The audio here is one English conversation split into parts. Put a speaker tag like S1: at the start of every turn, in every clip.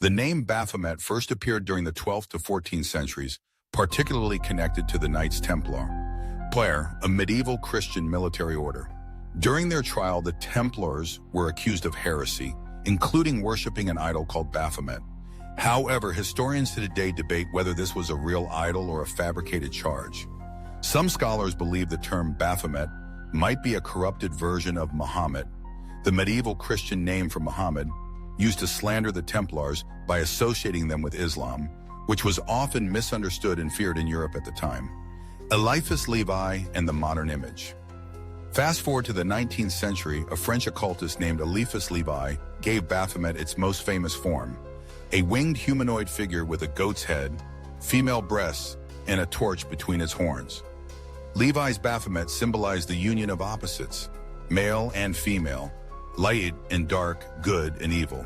S1: The name Baphomet first appeared during the 12th to 14th centuries, particularly connected to the Knights Templar, a medieval Christian military order. During their trial, the Templars were accused of heresy, including worshipping an idol called Baphomet. However, historians today debate whether this was a real idol or a fabricated charge. Some scholars believe the term Baphomet might be a corrupted version of Muhammad, the medieval Christian name for Muhammad, used to slander the Templars by associating them with Islam, which was often misunderstood and feared in Europe at the time. Eliphas Levi and the modern image. Fast forward to the 19th century, a French occultist named Eliphas Levi gave Baphomet its most famous form, a winged humanoid figure with a goat's head, female breasts, and a torch between its horns. Levi's Baphomet symbolized the union of opposites, male and female, light and dark, good and evil.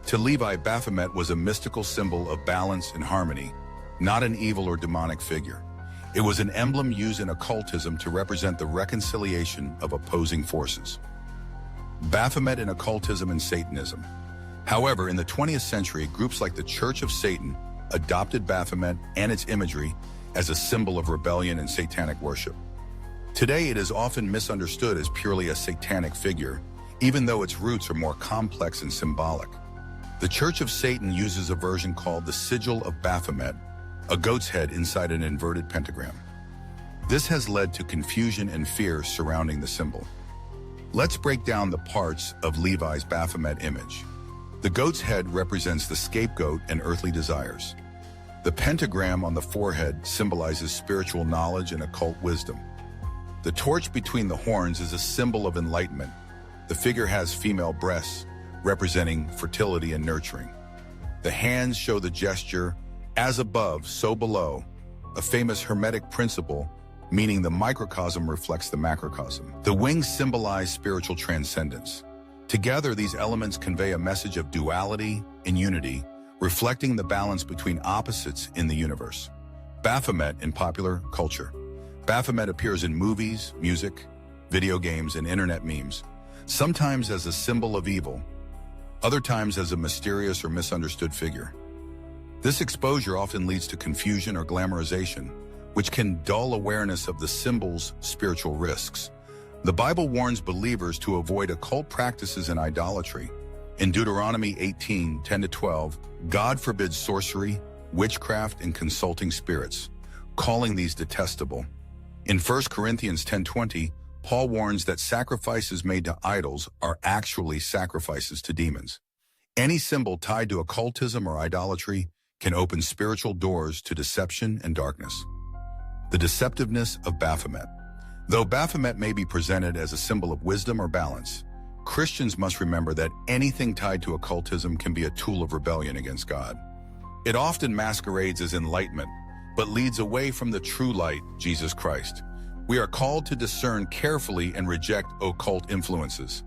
S1: To Levi, Baphomet was a mystical symbol of balance and harmony, not an evil or demonic figure. It was an emblem used in occultism to represent the reconciliation of opposing forces. Baphomet in occultism and Satanism. However, in the 20th century, groups like the Church of Satan adopted Baphomet and its imagery as a symbol of rebellion and satanic worship. Today, it is often misunderstood as purely a satanic figure, even though its roots are more complex and symbolic. The Church of Satan uses a version called the Sigil of Baphomet, a goat's head inside an inverted pentagram. This has led to confusion and fear surrounding the symbol. Let's break down the parts of Levi's Baphomet image. The goat's head represents the scapegoat and earthly desires. The pentagram on the forehead symbolizes spiritual knowledge and occult wisdom. The torch between the horns is a symbol of enlightenment. The figure has female breasts, representing fertility and nurturing. The hands show the gesture, as above, so below, a famous Hermetic principle, meaning the microcosm reflects the macrocosm. The wings symbolize spiritual transcendence. Together, these elements convey a message of duality and unity, reflecting the balance between opposites in the universe. Baphomet in popular culture. Baphomet appears in movies, music, video games, and internet memes, sometimes as a symbol of evil, other times as a mysterious or misunderstood figure. This exposure often leads to confusion or glamorization, which can dull awareness of the symbol's spiritual risks. The Bible warns believers to avoid occult practices and idolatry. In Deuteronomy 18:10-12, God forbids sorcery, witchcraft, and consulting spirits, calling these detestable. In 1 Corinthians 10:20, Paul warns that sacrifices made to idols are actually sacrifices to demons. Any symbol tied to occultism or idolatry can open spiritual doors to deception and darkness. The deceptiveness of Baphomet. Though Baphomet may be presented as a symbol of wisdom or balance, Christians must remember that anything tied to occultism can be a tool of rebellion against God. It often masquerades as enlightenment, but leads away from the true light, Jesus Christ. We are called to discern carefully and reject occult influences.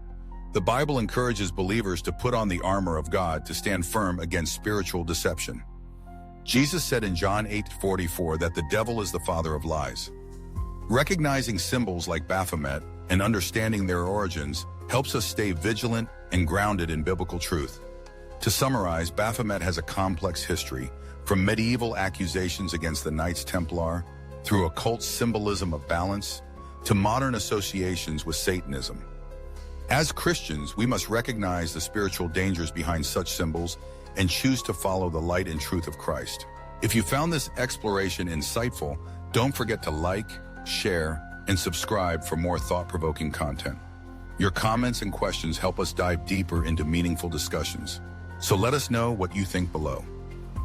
S1: The Bible encourages believers to put on the armor of God to stand firm against spiritual deception. Jesus said in John 8:44 that the devil is the father of lies. Recognizing symbols like Baphomet and understanding their origins helps us stay vigilant and grounded in biblical truth. To summarize, Baphomet has a complex history, from medieval accusations against the Knights Templar, through occult symbolism of balance, to modern associations with Satanism. As Christians, we must recognize the spiritual dangers behind such symbols and choose to follow the light and truth of Christ. If you found this exploration insightful, don't forget to like, share, and subscribe for more thought-provoking content. Your comments and questions help us dive deeper into meaningful discussions. So let us know what you think below.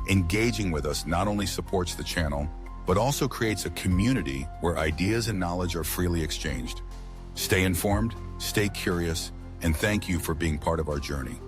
S1: Engaging with us not only supports the channel, but also creates a community where ideas and knowledge are freely exchanged. Stay informed, stay curious, and thank you for being part of our journey.